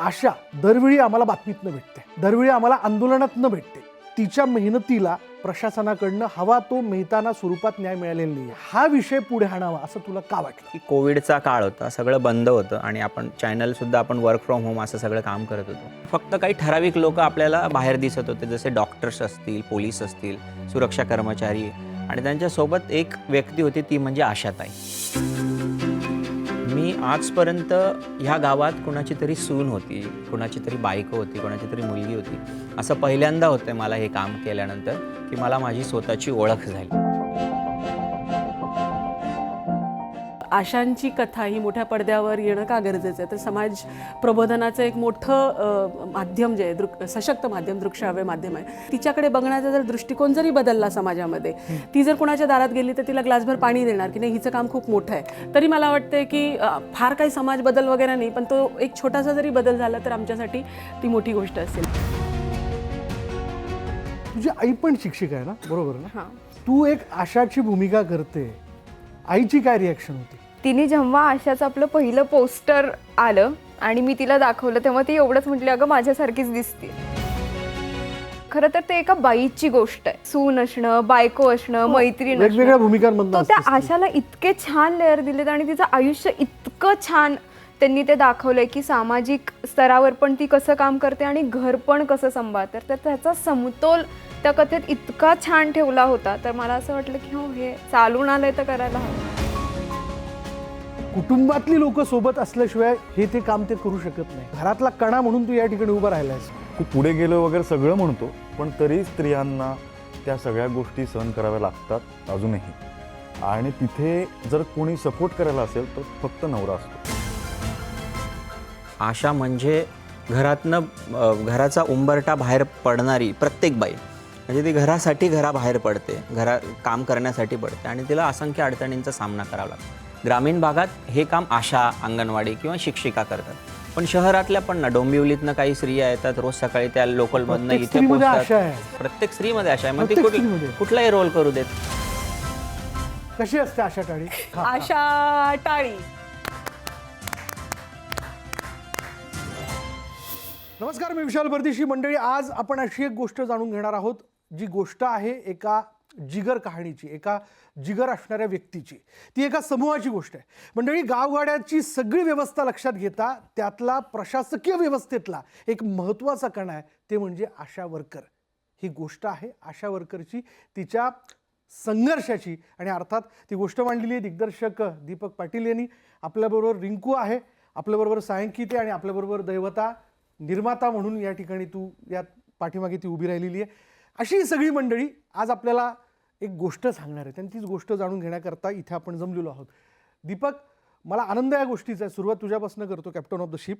आशा दरवेळी आम्हाला बातमीतनं भेटते, दरवेळी आम्हाला आंदोलनातनं भेटते. तिच्या मेहनतीला प्रशासनाकडनं हवा तो मिळताना स्वरूपात न्याय मिळालेला नाही. हा विषय पुढे आणावा असं तुला का वाटलं? की कोविडचा काळ होता, सगळं बंद होतं आणि आपण चॅनलसुद्धा आपण वर्क फ्रॉम होम असं सगळं काम करत होतो. फक्त काही ठराविक लोक आपल्याला बाहेर दिसत होते, जसे डॉक्टर्स असतील, पोलीस असतील, सुरक्षा कर्मचारी, आणि त्यांच्यासोबत एक व्यक्ती होती, ती म्हणजे आशाताई. मी आजपर्यंत ह्या गावात कुणाची तरी सून होती, कुणाची तरी बायको होती, कुणाची तरी मुलगी होती, असं पहिल्यांदा होतं मला हे काम केल्यानंतर, की मला माझी स्वतःची ओळख झाली. आशांची कथा ही मोठ्या पडद्यावर येणं का गरजेचं आहे? तर समाज प्रबोधनाचं एक मोठं माध्यम जे आहे, सशक्त माध्यम, दृकश्राव्य माध्यम आहे. तिच्याकडे बघण्याचा जर दृष्टिकोन जरी बदलला समाजामध्ये, ती जर कुणाच्या दारात गेली तर तिला ग्लासभर पाणी देणार की नाही, हिचं काम खूप मोठं आहे. तरी मला वाटतं की फार काही समाज बदल वगैरे नाही, पण तो एक छोटासा जरी बदल झाला तर आमच्यासाठी ती मोठी गोष्ट असेल. तुझी आई पण शिक्षिका आहे ना, बरोबर ना? हां. तू एक आशाची भूमिका करते, आईची काय रिॲक्शन होती? तिने जेव्हा आशाचं आपलं पहिलं पोस्टर आलं आणि मी तिला दाखवलं, तेव्हा ती एवढंच म्हटली, अगं माझ्यासारखीच दिसते. खरं तर ते एका बाईची गोष्ट आहे. सून असणं, बायको असणं, मैत्रीण वेगवेगळ्या असणं. भूमिकांमधून तो त्या आशाला इतके छान लेअर दिलेत आणि तिचं आयुष्य इतकं छान त्यांनी ते दाखवलंय की सामाजिक स्तरावर पण ती कसं काम करते आणि घर पण कसं सांभाळते. तर त्याचा समतोल त्या कथेत इतका छान ठेवला होता. तर मला असं वाटलं की हो, हे चालून आलंय तर करायला हवं. कुटुंबातली लोक सोबत असल्याशिवाय हे ते काम ते करू शकत नाही. घरातला कणा म्हणून तू या ठिकाणी उभा राहिलायस. खूप पुढे गेलो वगैरे सगळं म्हणतो, पण तरी स्त्रियांना त्या सगळ्या गोष्टी सहन कराव्या लागतात अजूनही. आणि तिथे जर कोणी सपोर्ट करायला असेल तर फक्त नवरा असतो. आशा म्हणजे घराचा उंबरठा बाहेर पडणारी प्रत्येक बाई. म्हणजे ती घरासाठी घराबाहेर पडते, काम करण्यासाठी पडते आणि तिला असंख्य अडचणींचा सामना करावा लागतो. ग्रामीण भागात हे काम आशा, अंगणवाडी किंवा शिक्षिका करतात. पण शहरातल्या पण ना, डोंबिवलीतनं काही स्त्रिया येतात रोज सकाळी, त्या लोकलमधनं प्रत्येक इथे स्त्रीमध्ये आशा पोहोचतात. आहे. प्रत्येक स्त्रीमध्ये आशा आहे, मग ती प्रत्येक स्त्रीमध्ये. कुठलाही रोल करू देत. कशी असते आशा टाळी? आशा टाळी. नमस्कार, मी विशाल परदेशी. मंडळी, आज आपण अशी एक गोष्ट जाणून घेणार आहोत, जी गोष्ट आहे एका जिगर कहाणीची, एका जिगर असणाऱ्या व्यक्तीची. ती एका समूहाची गोष्ट आहे. मंडळी, गावगाड्याची सगळी व्यवस्था लक्षात घेता त्यातला प्रशासकीय व्यवस्थेतला एक महत्त्वाचा कणा आहे, ते म्हणजे आशा वर्कर. ही गोष्ट आहे आशा वर्करची, तिच्या संघर्षाची. आणि अर्थात ती गोष्ट मांडलेली आहे दिग्दर्शक दीपक पाटील यांनी. आपल्याबरोबर रिंकू आहे, आपल्याबरोबर सायंकिते आणि आपल्याबरोबर दैवता, निर्माता म्हणून या ठिकाणी तू या पाठीमागे ती उभी राहिलेली आहे. अशी सगळी मंडळी आज आपल्याला एक गोष्ट सांगणार आहे आणि तीच गोष्ट जाणून घेण्याकरता इथे आपण जमलेलो आहोत. दीपक, मला आनंद या गोष्टीचा आहे. सुरुवात तुझ्यापासून करतो, कॅप्टन ऑफ द शिप,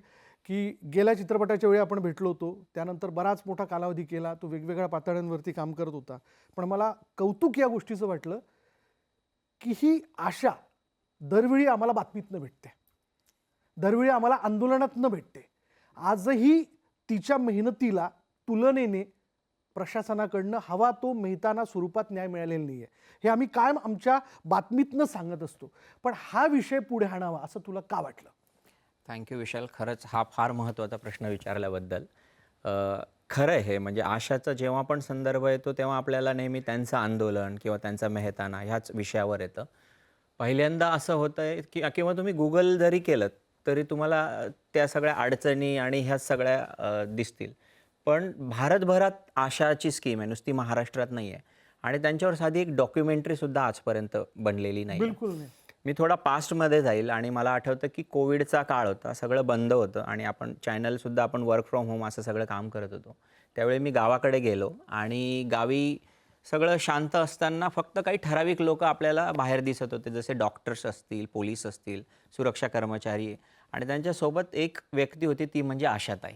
की गेल्या चित्रपटाच्या वेळी आपण भेटलो होतो, त्यानंतर बराच मोठा कालावधी केला, तो वेगवेगळ्या पातळ्यांवरती काम करत होता. पण मला कौतुक या गोष्टीचं वाटलं की ही आशा दरवेळी आम्हाला बातमीतनं भेटते, दरवेळी आम्हाला आंदोलनातनं भेटते. आजही तिच्या मेहनतीला तुलनेने प्रशासनाकडनं हवा तो मिळताना स्वरूपात न्याय मिळालेला नाही आहे. हे आम्ही कायम आमच्या बातमीतनं सांगत असतो. पण हा विषय पुढे आणावा असं तुला का वाटलं? थँक्यू विशाल, खरंच हा फार महत्त्वाचा प्रश्न विचारल्याबद्दल. खरं आहे हे, म्हणजे आशाचा जेव्हा पण संदर्भ येतो तेव्हा आपल्याला नेहमी त्यांचं आंदोलन किंवा त्यांचा मेहताना ह्याच विषयावर येतं. पहिल्यांदा असं होतं आहे की किंवा तुम्ही गुगल जरी केलं तरी तुम्हाला त्या सगळ्या अडचणी आणि ह्या सगळ्या दिसतील. पण भारतभरात आशाची स्कीम आहे, नुसती महाराष्ट्रात नाही आहे. आणि त्यांच्यावर साधी एक डॉक्युमेंटरीसुद्धा आजपर्यंत बनलेली नाही. बिलकुल नाही. मी थोडा पास्टमध्ये जाईल आणि मला आठवतं की कोविडचा काळ होता, सगळं बंद होतं आणि आपण चॅनलसुद्धा आपण वर्क फ्रॉम होम असं सगळं काम करत होतो. त्यावेळी मी गावाकडे गेलो आणि गावी सगळं शांत असताना फक्त काही ठराविक लोक आपल्याला बाहेर दिसत होते, जसे डॉक्टर्स असतील, पोलीस असतील, सुरक्षा कर्मचारी, आणि त्यांच्यासोबत एक व्यक्ती होती, ती म्हणजे आशाताई.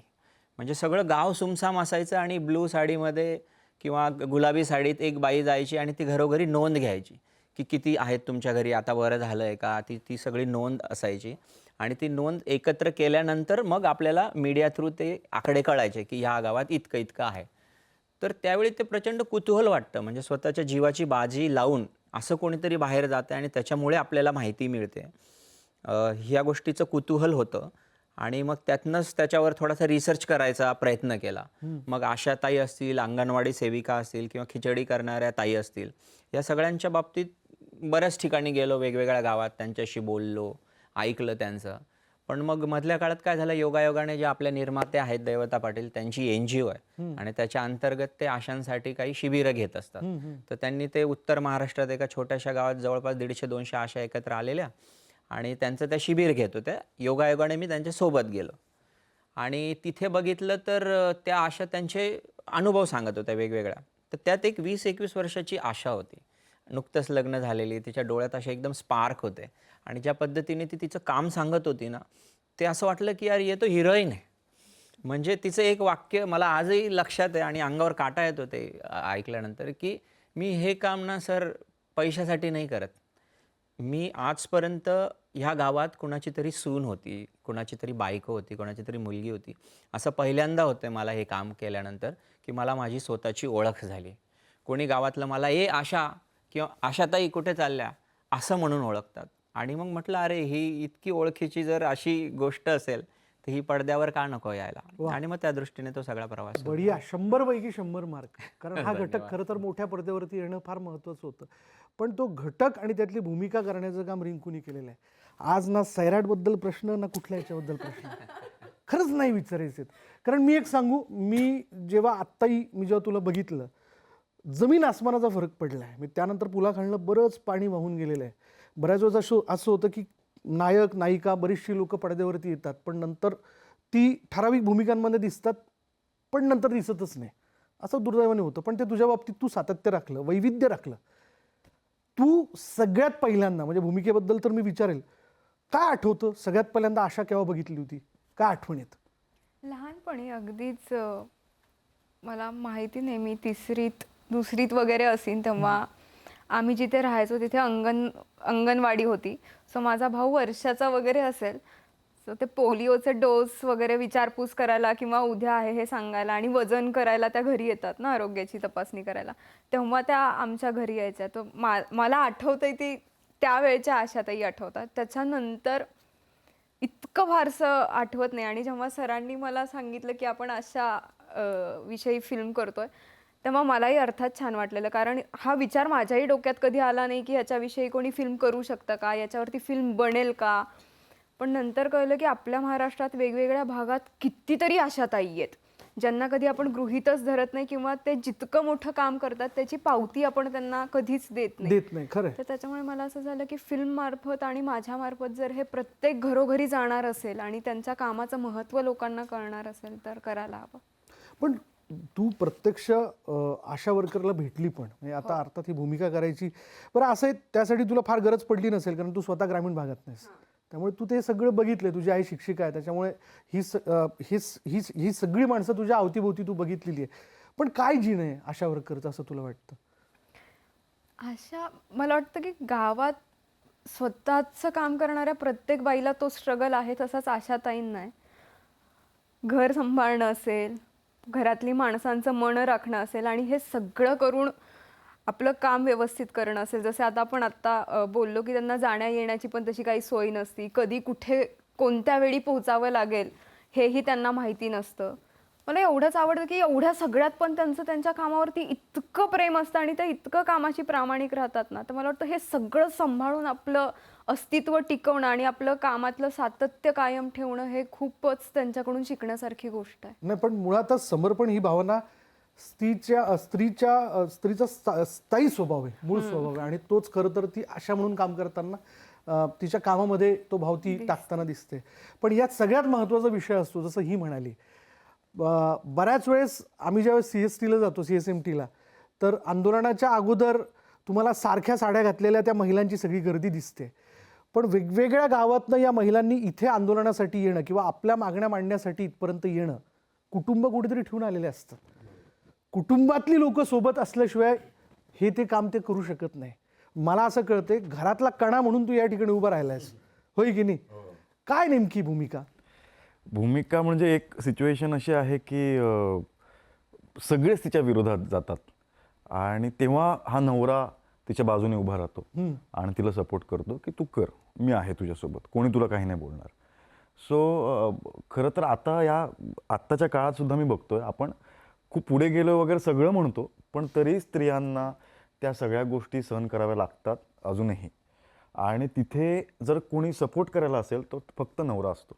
म्हणजे सगळं गाव सुमसाम असायचं आणि ब्लू साडीमध्ये किंवा गुलाबी साडीत एक बाई जायची आणि ती घरोघरी नोंद घ्यायची की किती आहेत तुमच्या घरी, आता बरं झालं आहे का, ती सगळी नोंद असायची. आणि ती नोंद एकत्र केल्यानंतर मग आपल्याला मीडिया थ्रू ते आकडे कळायचे की ह्या गावात इतकं इतकं आहे. तर त्यावेळी ते प्रचंड कुतूहल वाटतं, म्हणजे स्वतःच्या जीवाची बाजी लावून असं कोणीतरी बाहेर जातं आणि त्याच्यामुळे आपल्याला माहिती मिळते. ह्या गोष्टीचं कुतूहल होतं. आणि मग त्यातनंच त्याच्यावर थोडासा रिसर्च करायचा प्रयत्न केला. मग आशाताई असतील, अंगणवाडी सेविका असतील किंवा खिचडी करणाऱ्या ताई असतील, या सगळ्यांच्या बाबतीत बऱ्याच ठिकाणी गेलो, वेगवेगळ्या गावात त्यांच्याशी बोललो, ऐकलं त्यांचं. पण मग मधल्या काळात काय झालं, योगायोगाने जे आपले निर्माते आहेत दैवता पाटील, त्यांची NGO आहे आणि त्याच्या अंतर्गत ते आशांसाठी काही शिबिरं घेत असतात. तर त्यांनी ते उत्तर महाराष्ट्रात एका छोट्याशा गावात जवळपास 150-200 आशा एकत्र आलेल्या आणि त्यांचं त्या शिबिर घेत होत्या. योगायोगाने मी त्यांच्या सोबत गेलो आणि तिथे बघितलं तर त्या आशा त्यांचे अनुभव सांगत होत्या वेगवेगळ्या. तर त्यात एक 20-21 वर्षाची आशा होती, नुकतंच लग्न झालेली, तिच्या डोळ्यात असे एकदम स्पार्क होते आणि ज्या पद्धतीने ती तिचं काम सांगत होती ना, ते असं वाटलं की यार ये तो हिरोईन आहे. म्हणजे तिचं एक वाक्य मला आजही लक्षात आहे आणि अंगावर काटा येतो ते ऐकल्यानंतर, की मी हे काम ना सर पैशासाठी नाही करत. मी आजपर्यंत ह्या गावात कुणाची तरी सून होती, कुणाची तरी बायको होती, कोणाची तरी मुलगी होती. असं पहिल्यांदा होतं मला हे काम केल्यानंतर, की मला माझी स्वतःची ओळख झाली. कोणी गावातलं मला ए आशा किंवा आशाताई कुठे चालल्या असं म्हणून ओळखतात. आणि मग म्हटलं अरे ही इतकी ओळखीची जर अशी गोष्ट असेल तर ही पडद्यावर का नको यायला. आणि मग त्या दृष्टीने तो सगळा प्रवास सुरू बढिया, 100 पैकी 100 मार्क. कारण हा घटक खरं तर मोठ्या पडद्यावरती येणं फार महत्त्वाचं होतं. पण तो घटक आणि त्यातली भूमिका करण्याचं काम रिंकूनी केलेलं आहे. आज ना सैराटबद्दल प्रश्न ना कुठल्या याच्याबद्दल प्रश्न खरंच नाही विचारायचे. कारण मी एक सांगू, मी जेव्हा तुला बघितलं, जमीन आसमानाचा फरक पडला आहे. मी त्यानंतर पुलाखालनं बरंच पाणी वाहून गेलेलं आहे. बऱ्याच वेळेस असं होतं की नायक नायिका बरीचशी लोक पडद्यावरती येतात, पण नंतर ती ठराविक भूमिकांमध्ये दिसतात, पण नंतर दिसतच नाही. असं दुर्दैवाने होतं. पण ते तुझ्या बाबतीत तू सातत्य राखलं, वैविध्य राखलं. तू सगळ्यात पहिल्यांदा, म्हणजे भूमिकेबद्दल तर मी विचारेल, काय आठवतं सगळ्यात पहिल्यांदा आशा केव्हा बघितली होती, काय आठवण येत? लहानपणी अगदीच मला माहिती नाही, मी 3रीत 2रीत वगैरे असीन तेव्हा आम्ही जिथे राहायचो तिथे अंगणवाडी होती. सो माझा भाऊ वर्षाचा वगैरे असेल, सो ते पोलिओचे डोस वगैरे विचारपूस करायला किंवा उद्या आहे हे सांगायला आणि वजन करायला त्या घरी येतात ना, आरोग्याची तपासणी करायला, तेव्हा त्या आमच्या घरी यायच्या. तो मला आठवतंय ती त्यावेळच्या आशाताई आठवतात. त्याच्यानंतर इतकं फारसं आठवत नाही. आणि जेव्हा सरांनी मला सांगितलं की आपण अशा विषयी फिल्म करतोय, तेव्हा मलाही अर्थात छान वाटलेलं. कारण हा विचार माझ्याही डोक्यात कधी आला नाही की ह्याच्याविषयी कोणी फिल्म करू शकतं का, याच्यावरती फिल्म बनेल का. पण नंतर कळलं की आपल्या महाराष्ट्रात वेगवेगळ्या भागात कितीतरी आशाताई आहेत ज्यांना कधी आपण गृहीतच धरत नाही किंवा ते जितकं मोठं काम करतात त्याची पावती आपण त्यांना कधीच देत नाही. खरं. तर त्याच्यामुळे मला असं झालं की फिल्म मार्फत आणि माझ्या मार्फत जर हे प्रत्येक घरोघरी जाणार असेल आणि त्यांच्या कामाचं महत्त्व लोकांना कळणार असेल तर करायला हवं. पण तू प्रत्यक्ष आशा वर्करला भेटली पण, म्हणजे आता अर्थात ही भूमिका करायची, बरं असं आहे त्यासाठी तुला फार गरज पडली नसेल कारण तू स्वतः ग्रामीण भागात नाहीस, त्यामुळे तू ते सगळं बघितलं. तुझी आई शिक्षिका आहे, त्याच्यामुळे ही सगळी माणसं तुझ्या अवतीभोवती तू बघितलेली आहे. पण काय जीण आहे आशा वर्करचं असं तुला वाटतं? मला वाटतं की गावात स्वतःचं काम करणाऱ्या प्रत्येक बाईला तो स्ट्रगल आहे, तसाच आशाताईंना आहे. घर सांभाळणं असेल, घरातली माणसांचं मन राखणं असेल आणि हे सगळं करून आपलं काम व्यवस्थित करणं असेल. जसे आपण आत्ता बोललो की त्यांना जाण्या येण्याची पण तशी काही सोय नसती, कधी कुठे कोणत्या वेळी पोहोचावं लागेल हेही त्यांना माहिती नसतं. मला एवढंच आवडतं की एवढ्या सगळ्यात पण त्यांच्या कामावरती इतकं प्रेम असतं आणि ते इतकं कामाशी प्रामाणिक राहतात ना. तर मला वाटतं हे सगळं सांभाळून आपलं अस्तित्व टिकवणं आणि आपलं कामातलं सातत्य कायम ठेवणं हे खूपच त्यांच्याकडून शिकण्यासारखी गोष्ट आहे. नाही, पण मुळातच समर्पण ही भावना स्त्रीचा स्थायी स्वभाव आहे, मूळ स्वभाव आहे. आणि तोच खरं तर ती आशा म्हणून काम करताना तिच्या कामामध्ये तो भाव ती टाकताना दिसते. पण यात सगळ्यात महत्त्वाचा विषय असतो, जसं ही म्हणाली, बऱ्याच वेळेस आम्ही ज्यावेळेस CSTला जातो, CSMTला, तर आंदोलनाच्या अगोदर तुम्हाला सारख्या साड्या घातलेल्या त्या महिलांची सगळी गर्दी दिसते. पण वेगवेगळ्या गावातनं या महिलांनी इथे आंदोलनासाठी येणं किंवा आपल्या मागण्या मांडण्यासाठी इथपर्यंत येणं, कुटुंब कुठेतरी ठेवून आलेले असतात. कुटुंबातली लोक सोबत असल्याशिवाय हे ते काम ते करू शकत नाही. मला असं कळतंय घरातला कणा म्हणून तू या ठिकाणी उभा राहिलायस, होय की नाही? काय नेमकी भूमिका म्हणजे एक सिच्युएशन अशी आहे की सगळेच तिच्या विरोधात जातात आणि तेव्हा हा नवरा तिच्या बाजूने उभा राहतो आणि तिला सपोर्ट करतो की तू कर, मी आहे तुझ्यासोबत, कोणी तुला काही नाही बोलणार. सो खरं तर आत्ताच्या काळात सुद्धा मी बघतोय आपण खूप पुढे गेलो वगैरे सगळं म्हणतो, पण तरी स्त्रियांना त्या सगळ्या गोष्टी सहन कराव्या लागतात अजूनही. आणि तिथे जर कोणी सपोर्ट करायला असेल तर फक्त नवरा असतो.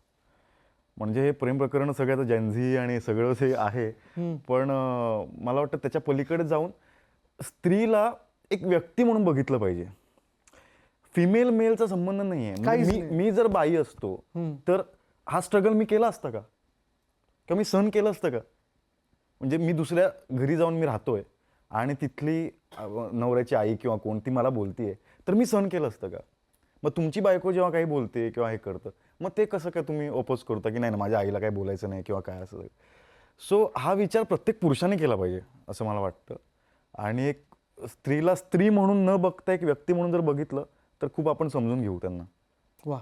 म्हणजे हे प्रेम प्रकरण सगळ्याचं जेनझी आणि सगळं जे आहे, पण मला वाटतं त्याच्या पलीकडे जाऊन स्त्रीला एक व्यक्ती म्हणून बघितलं पाहिजे. फिमेल मेलचा संबंध नाही आहे. म्हणजे मी जर बाई असतो तर हा स्ट्रगल मी केला असता का? किंवा मी सहन केलं असतं का? म्हणजे मी दुसऱ्या घरी जाऊन मी राहतोय आणि तिथली नवऱ्याची आई किंवा कोणती मला बोलतीये, तर मी सहन केलं असतं का? मग तुमची बायको जेव्हा काही बोलते किंवा हे करतं, मग ते कसं काय तुम्ही ओपोज करता की नाही ना माझ्या आईला काही बोलायचं नाही किंवा काय असं. सो हा विचार प्रत्येक पुरुषाने केला पाहिजे असं मला वाटतं. आणि एक स्त्रीला स्त्री म्हणून न बघता एक व्यक्ती म्हणून जर बघितलं तर खूप आपण समजून घेऊ त्यांना. वा.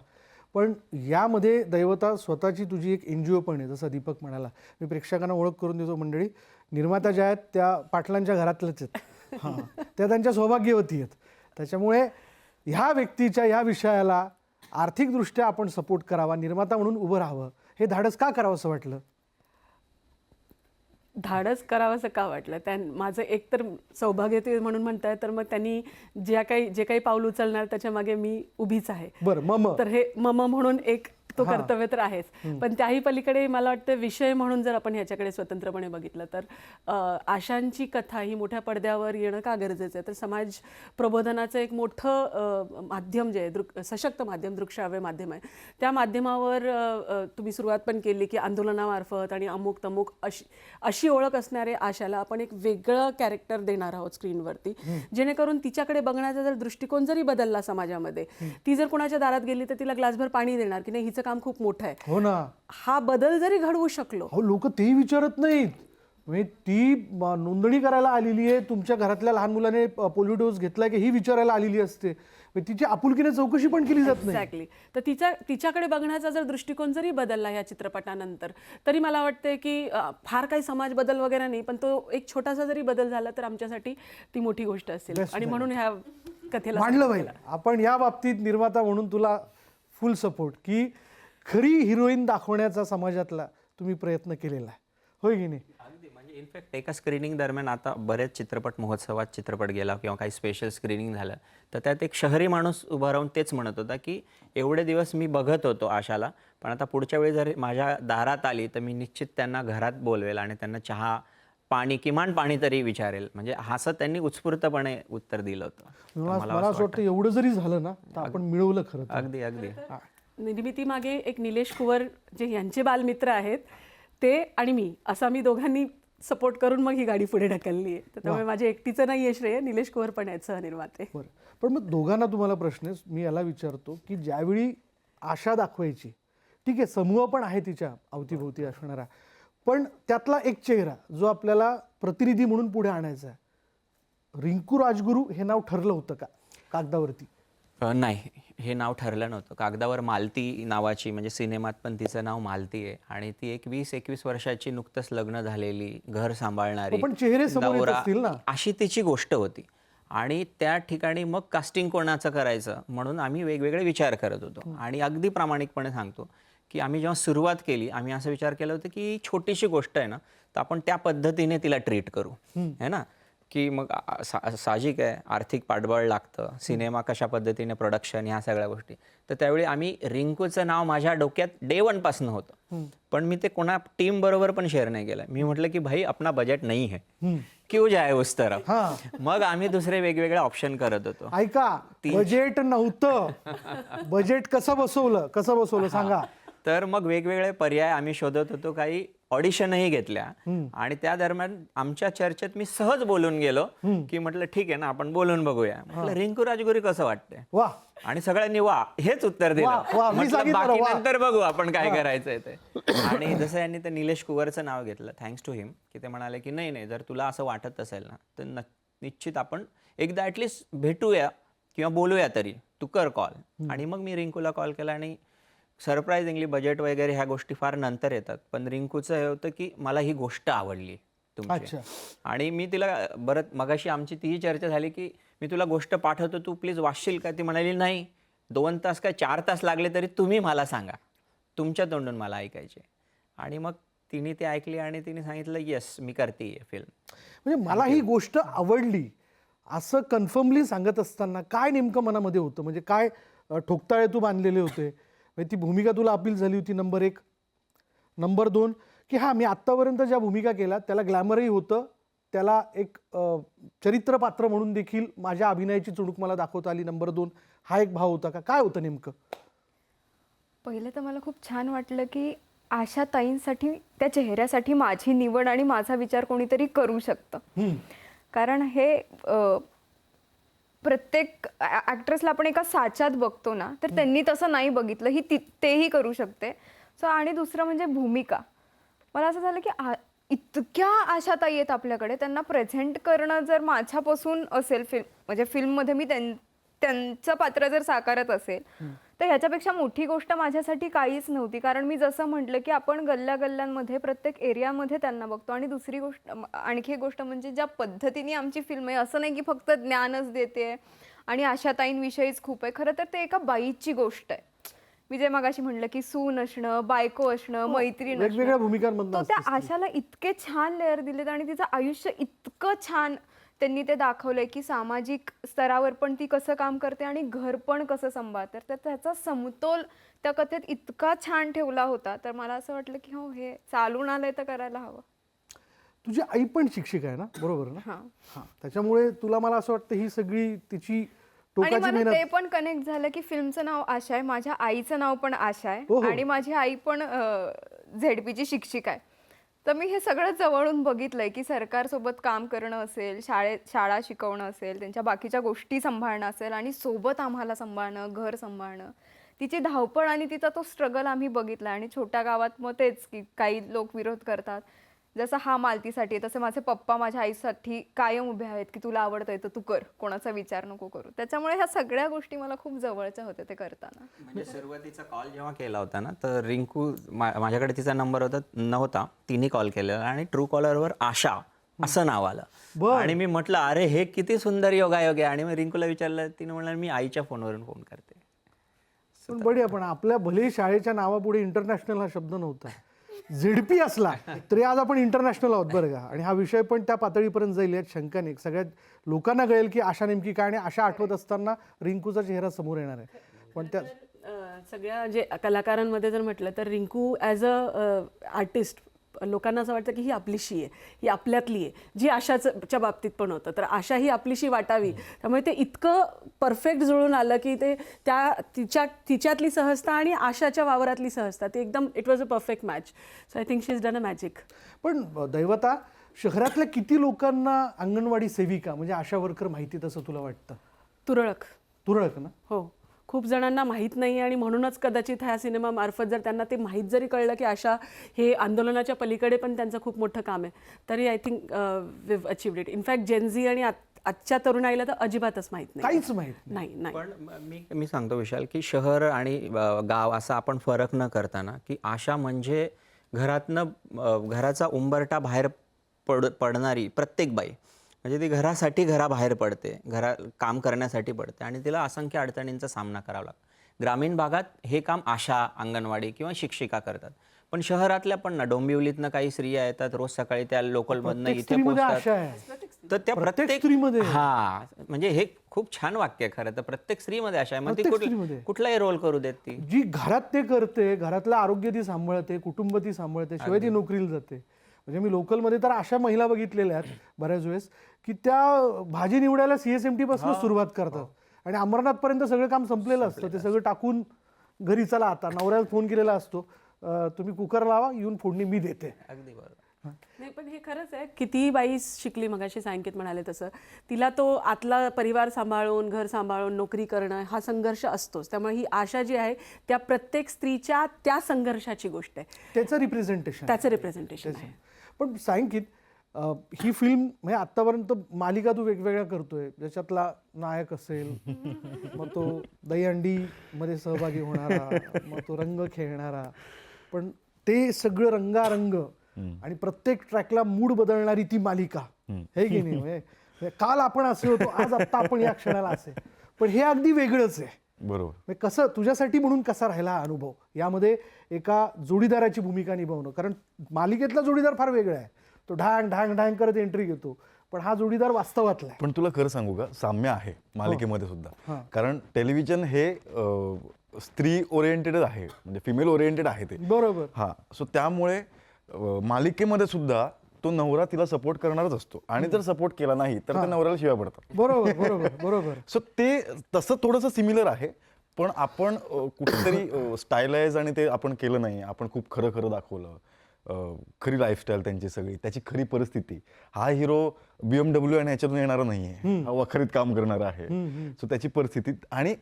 पण यामध्ये दैवता स्वतःची तुझी एक NGO पण आहे, जसं दीपक म्हणाला. मी प्रेक्षकांना ओळख करून देतो मंडळी. निर्मात्या ज्या आहेत त्या पाटलांच्या घरातल्याच आहेत. हां, त्या त्यांच्या सौभाग्यवती आहेत. त्याच्यामुळे ह्या व्यक्तीच्या या विषयाला आर्थिकदृष्ट्या आपण सपोर्ट करावा, निर्माता म्हणून उभं राहावं, हे धाडस का करावं असं वाटलं? धाडस करावंसं का वाटलं? माझं एक तर सौभाग्य ते म्हणून म्हणताय, तर मग त्यांनी जे काही पाऊल उचलणार त्याच्या मागे मी उभीच आहे. बरं, मम. तर हे मम म्हणून एक तो कर्तव्य तर आहेच, पण त्याही पलीकडे मला वाटतं विषय म्हणून जर आपण ह्याच्याकडे स्वतंत्रपणे बघितलं तर आशांची कथा ही मोठ्या पडद्यावर येणं का गरजेचं आहे? तर समाज प्रबोधनाचं एक मोठं माध्यम जे आहे, सशक्त माध्यम, दृकश्राव्य माध्यम आहे, त्या माध्यमावर तुम्ही सुरुवात पण केली की आंदोलनामार्फत आणि अमुक तमुक अशी ओळख असणारे आशाला आपण एक वेगळं कॅरेक्टर देणार आहोत स्क्रीनवरती, जेणेकरून तिच्याकडे बघण्याचा जर दृष्टिकोन जरी बदलला समाजामध्ये, ती जर कोणाच्या दारात गेली तर तिला ग्लासभर पाणी देणार की नाही, हिचं काम खूप मोठं आहे. हो ना. हा बदल जरी घडवू शकलो. हो, लोक तेही विचारत नाहीत. म्हणजे ती नोंदणी करायला आलेली आहे, तुमच्या घरातल्या लहान मुलाने पोलिओ डोस घेतलाय की ही विचारायला आलेली असते. तिची आपुलकीने चौकशी पण केली जात नाही. एक्झॅक्टली. तर तिच्याकडे बघण्याचा जर दृष्टिकोन जरी बदलला या चित्रपटानंतर, तरी मला वाटतंय की फार काही समाज बदल वगैरे नाही, पण तो एक छोटासा जरी बदल झाला तर आमच्यासाठी ती मोठी गोष्ट असेल. आणि म्हणून ह्या कथेला मांडलं पाहिजे. आपण या बाबतीत निर्माता म्हणून तुला फुल सपोर्ट, की खरी हिरोईन दाखवण्याचा समाजातला तुम्ही प्रयत्न केलेला आहे, होय की नाही? अगदी. म्हणजे इनफॅक्ट एका स्क्रीनिंग दरम्यान आता बरेच चित्रपट महोत्सवात चित्रपट गेला किंवा काही स्पेशल स्क्रीनिंग झालं, तर त्यात एक शहरी माणूस उभा राहून तेच म्हणत होता की एवढे दिवस मी बघत होतो आशाला, पण आता पुढच्या वेळी जर माझ्या दारात आली तर मी निश्चित त्यांना घरात बोलवेल आणि त्यांना चहा पाणी, किमान पाणी तरी विचारेल. म्हणजे असं त्यांनी उत्स्फूर्तपणे उत्तर दिलं होतं. मला असं वाटतं एवढं जरी झालं ना तर आपण मिळवलं खरं तर. अगदी अगदी. निर्मितीमागे एक निलेश कुवर जे यांचे बालमित्र आहेत ते आणि मी, असा मी दोघांनी सपोर्ट करून मग ही गाडी पुढे ढकलली आहे. तर त्यामुळे माझे एकटीचं नाही आहे श्रेय, निलेश कुवर पण आहेत सहनिर्माते. बरं. पण मग दोघांना तुम्हाला प्रश्न आहे, मी याला विचारतो की ज्यावेळी आशा दाखवायची, ठीक आहे, समूह पण आहे तिच्या अवतीभोवती असणारा, पण त्यातला एक चेहरा जो आपल्याला प्रतिनिधी म्हणून पुढे आणायचा आहे, रिंकू राजगुरू हे नाव ठरलं होतं का कागदावरती? नाही, हे नाव ठरलं नव्हतं. कागदावर मालती नावाची, म्हणजे सिनेमात पण तिचं नाव मालती आहे आणि ती एक 20-21 वर्षाची, नुकतंच लग्न झालेली, घर सांभाळणारी, पण चेहरे समोर येत नवरा, असतील ना? अशी तिची गोष्ट होती. आणि त्या ठिकाणी मग कास्टिंग कोणाचं करायचं म्हणून आम्ही वेगवेगळे विचार करत होतो. आणि अगदी प्रामाणिकपणे सांगतो की आम्ही जेव्हा सुरुवात केली, आम्ही असा विचार केला होता की छोटीशी गोष्ट आहे ना, तर आपण त्या पद्धतीने तिला ट्रीट करू, है ना, की मग साहजिक आहे, आर्थिक पाठबळ लागतं, सिनेमा कशा पद्धतीने प्रोडक्शन, ह्या सगळ्या गोष्टी. तर त्यावेळी आम्ही रिंकूचं नाव माझ्या डोक्यात डे 1 पासून होतं, पण मी ते कोणा टीम बरोबर पण शेअर नाही केलं. मी म्हटलं की भाई अपना बजेट नाही है, क्यों जाए उस तरफ. मग आम्ही दुसरे वेगवेगळे ऑप्शन करत होतो. ऐका, बजेट नव्हतं, बजेट कसं बसवलं सांगा. तर मग वेगवेगळे पर्याय आम्ही शोधत होतो, काही ऑडिशनही घेतल्या. आणि त्या दरम्यान आमच्या चर्चेत मी सहज बोलून गेलो की म्हटलं ठीक आहे ना, आपण बोलून बघूया. म्हटलं रिंकू राजगुरू कसं वाटतंय? वा. आणि सगळ्यांनी वा हेच उत्तर दिलं. वा, मी म्हटलं सांगितलं, बाकी वा. नंतर बघू आपण काय करायचंय ते. आणि जसं यांनी ते निलेश कुवरचं नाव घेतलं, थँक्स टू हिम, की ते म्हणाले की नाही, जर तुला असं वाटत असेल ना तर निश्चित आपण एकदा ॲटलिस्ट भेटूया किंवा बोलूया तरी, तू कर कॉल. आणि मग मी रिंकूला कॉल केला आणि सरप्राइझिंगली बजेट वगैरे ह्या गोष्टी फार नंतर येतात, पण रिंकूचं हे होतं की मला ही गोष्ट आवडली तुमची. आणि मी तिला बरं, मगाशी आमची तीही चर्चा झाली की मी तुला गोष्ट पाठवतो, तू प्लीज वाचशील का? ती म्हणाली नाही, 2 तास काय 4 तास लागले तरी तुम्ही मला सांगा, तुमच्या तोंडून मला ऐकायचे. आणि मग तिने ते ऐकली आणि तिने सांगितलं येस मी करते फिल्म. म्हणजे मला ही गोष्ट आवडली असं कन्फर्मली सांगत असताना काय नेमकं मनामध्ये होतं? म्हणजे काय ठोकताळे तू बांधलेले होते? म्हणजे ती भूमिका तुला अपील झाली होती नंबर 1. नंबर 2 की हां मी आत्तापर्यंत ज्या भूमिका केल्या त्याला ग्लॅमरही होतं, त्याला एक चरित्र पात्र म्हणून देखील माझ्या अभिनयाची चुणूक मला दाखवता आली. नंबर 2 हा एक भाव होता का? काय होतं नेमकं? पहिलं तर मला खूप छान वाटलं की आशा ताईंसाठी त्या चेहऱ्यासाठी माझी निवड आणि माझा विचार कोणीतरी करू शकतं. कारण हे प्रत्येक ॲक्ट्रेसला आपण एका साच्यात बघतो ना, तर त्यांनी तसं नाही बघितलं. तेही करू शकते. सो आणि दुसरं म्हणजे भूमिका. मला असं झालं की इतक्या आशाताई आहेत आपल्याकडे, त्यांना प्रेझेंट करणं जर माझ्यापासून असेल म्हणजे फिल्ममध्ये मी त्यांचं पात्र जर साकारत असेल तर ह्याच्यापेक्षा मोठी गोष्ट माझ्यासाठी काहीच नव्हती. कारण मी जसं म्हटलं की आपण गल्ल्या-गल्ल्यांमध्ये प्रत्येक एरियामध्ये त्यांना बघतो. आणि दुसरी गोष्ट, आणखी एक गोष्ट म्हणजे ज्या पद्धतीने आमची फिल्म आहे, असं नाही की फक्त ज्ञानच देते आणि आशाताईंविषयीच खूप आहे. खरं तर ते एका बाईची गोष्ट आहे. मी जे मगाशी म्हटलं की सून असणं, बायको असणं, मैत्रीण वेगवेगळ्या असणं, भूमिकांमधनं तो त्या आशाला इतके छान लेअर दिलेत आणि तिचं आयुष्य इतकं छान त्यांनी ते दाखवलंय की सामाजिक स्तरावर पण ती कसं काम करते आणि घर पण कसं सांभाळते. तर त्याचा समतोल त्या कथेत इतका छान ठेवला होता. तर मला असं वाटलं की हो, हे चालून आलंय तर करायला हवं. तुझी आई पण शिक्षिका आहे ना, बरोबर ना? हां. हां, त्याच्यामुळे तुला मला असं वाटतं ही सगळी तिची आणि टोकाची मला ते मेहनत. पण कनेक्ट झालं की फिल्मचं नाव आशा आहे, माझ्या आईचं नाव पण आशा हो, आहे हो. आणि माझी आई पण झेडपीची शिक्षिका आहे. तर मी हे सगळं जवळून बघितलंय की सरकारसोबत काम करणं असेल, शाळा शिकवणं असेल, त्यांच्या बाकीच्या गोष्टी सांभाळणं असेल आणि सोबत आम्हाला सांभाळणं, घर सांभाळणं, तिची धावपळ आणि तिचा तो स्ट्रगल आम्ही बघितला. आणि छोट्या गावात मग तेच की काही लोक विरोध करतात, जसं हा मालतीसाठी आहे, तसे माझे पप्पा माझ्या आईसाठी कायम उभे आहेत की तुला आवडतंय तर तू कर, कोणाचा विचार नको करू. त्याच्यामुळे ह्या सगळ्या गोष्टी मला खूप जवळच्या होत्या ते करताना. म्हणजे सुरुवातीचा कॉल जेव्हा केला होता ना, तर रिंकू माझ्याकडे तिचा नंबर नव्हता, तिने कॉल केलेला आणि ट्रू कॉलरवर आशा असं नाव आलं. आणि मी म्हटलं अरे हे किती सुंदर योगायोग आहे. आणि मग रिंकूला विचारलं, तिने म्हणलं मी आईच्या फोनवरून फोन करते. पण बढिया, पण आपल्या भले शाळेच्या नावापुढे इंटरनॅशनल हा शब्द नव्हता, झेडपी असला तरी आज आपण इंटरनॅशनल आहोत बरं का. आणि हा विषय पण त्या पातळीपर्यंत जाईल यात शंका नाही. सगळ्यात लोकांना कळेल की आशा नेमकी काय, आणि आशा आठवत असताना रिंकूचा चेहरा समोर येणार आहे. पण त्या सगळ्या जे कलाकारांमध्ये जर म्हटलं तर रिंकू ॲज अ आर्टिस्ट लोकांना असं वाटतं की ही आपलीशी आहे, ही आपल्यातली आहे, जी आशाच्या बाबतीत पण होतं. तर आशा ही आपलीशी वाटावी, त्यामुळे ते इतकं परफेक्ट जुळून आलं की ते तिच्यातली सहजता आणि आशाच्या वावरातली सहजता, ते एकदम it was a perfect match. So I think she is done a magic. पण दैवता, शहरातल्या किती लोकांना अंगणवाडी सेविका म्हणजे आशा वर्कर माहिती, तसं तुला वाटतं? तुरळक ना? हो, खूप जणांना माहीत नाही आणि म्हणूनच कदाचित ह्या सिनेमामार्फत जर त्यांना ते माहीत जरी कळलं की आशा हे आंदोलनाच्या पलीकडे पण त्यांचं खूप मोठं काम आहे, तरी आय थिंक विव अचिव्ड इट. इनफॅक्ट जेनझी आणि आजच्या तरुणाईला तर अजिबातच माहीत नाही, काहीच माहीत नाही. नाही. पण मी सांगतो विशाल की शहर आणि गाव असा आपण फरक न करताना की आशा म्हणजे घराचा उंबरठा बाहेर पडणारी प्रत्येक बाई, म्हणजे ती घराबाहेर पडते, काम करण्यासाठी पडते आणि तिला असंख्य अडचणींचा सामना करावा लागतो. ग्रामीण भागात हे काम आशा, अंगणवाडी किंवा शिक्षिका करतात. पण शहरातल्या पण ना, डोंबिवलीतनं काही स्त्रिया येतात रोज सकाळी, त्या लोकलमधनं इथे पोहोचतात. तर त्या प्रत्येक स्त्रीमध्ये हा, म्हणजे हे खूप छान वाक्य आहे खरं तर. प्रत्येक स्त्रीमध्ये आशा आहे, मग ती कुठलाही रोल करू देत, ती जी घरात ते करते, घरातलं आरोग्य ती सांभाळते, कुटुंब ती सांभाळते, शिवाय ती नोकरीला जाते. म्हणजे मी लोकलमध्ये तर अशा महिला बघितलेल्या आहेत बऱ्याच वेळेस की त्या भाजी निवडायला CSMT पासून सुरुवात करतात आणि अमरनाथपर्यंत सगळं काम संपलेलं असतं. ते सगळं टाकून घरी चला, आता नवऱ्याला फोन केलेला असतो, तुम्ही कुकर लावा, येऊन फोडणी मी देते. अगदी बरोबर. नाही, पण हे खरंच आहे. कितीही बाई शिकली, मगाशी सांगित म्हणाले तसं, तिला तो आतला परिवार सांभाळून, घर सांभाळून नोकरी करणं हा संघर्ष असतोच. त्यामुळे ही आशा जी आहे त्या प्रत्येक स्त्रीच्या त्या संघर्षाची गोष्ट आहे, त्याचं रिप्रेझेंटेशन आहे. पण सांगित ही फिल्म म्हणजे आत्तापर्यंत मालिका तू वेगवेगळ्या करतोय, ज्याच्यातला नायक असेल, मग तो दहीहंडी मध्ये सहभागी होणारा, मग तो रंग खेळणारा, पण ते सगळं रंगारंग आणि प्रत्येक ट्रॅकला मूड बदलणारी ती मालिका, हे की नाही? म्हणजे काल आपण असे होतो, आज आत्ता आपण या क्षणाला असे, पण हे अगदी वेगळंच आहे. बरोबर. म्हणजे कसं तुझ्यासाठी म्हणून कसा राहिला हा अनुभव यामध्ये एका जोडीदाराची भूमिका निभावणं, कारण मालिकेतला जोडीदार फार वेगळा आहे, तो ढांग ढांग ढांग करत एंट्री घेतो, पण हा जोडीदार वास्तवातला आहे. पण तुला खरं सांगू का, साम्य आहे मालिकेमध्ये सुद्धा. कारण टेलिव्हिजन हे स्त्री ओरिएंटेडच आहे, म्हणजे फिमेल ओरिएंटेड आहे ते. बरोबर. हा, सो त्यामुळे मालिकेमध्ये सुद्धा तो नवरा तिला सपोर्ट करणारच असतो, आणि जर सपोर्ट केला नाही तर त्या नवऱ्याला शिव्या पडतात. बरोबर बरोबर बरोबर. सो ते तसं थोडंसं सिमिलर आहे, पण आपण कुठेतरी स्टायलाइज आणि ते आपण केलं नाही. आपण खूप खरं खरं दाखवलं, खरी लाईफस्टाईल त्यांची सगळी, त्याची खरी परिस्थिती. हा हिरो BMW आणि ह्याच्यातून येणारा नाहीये, हा वखरीत काम करणारा आहे. सो त्याची परिस्थिती, आणि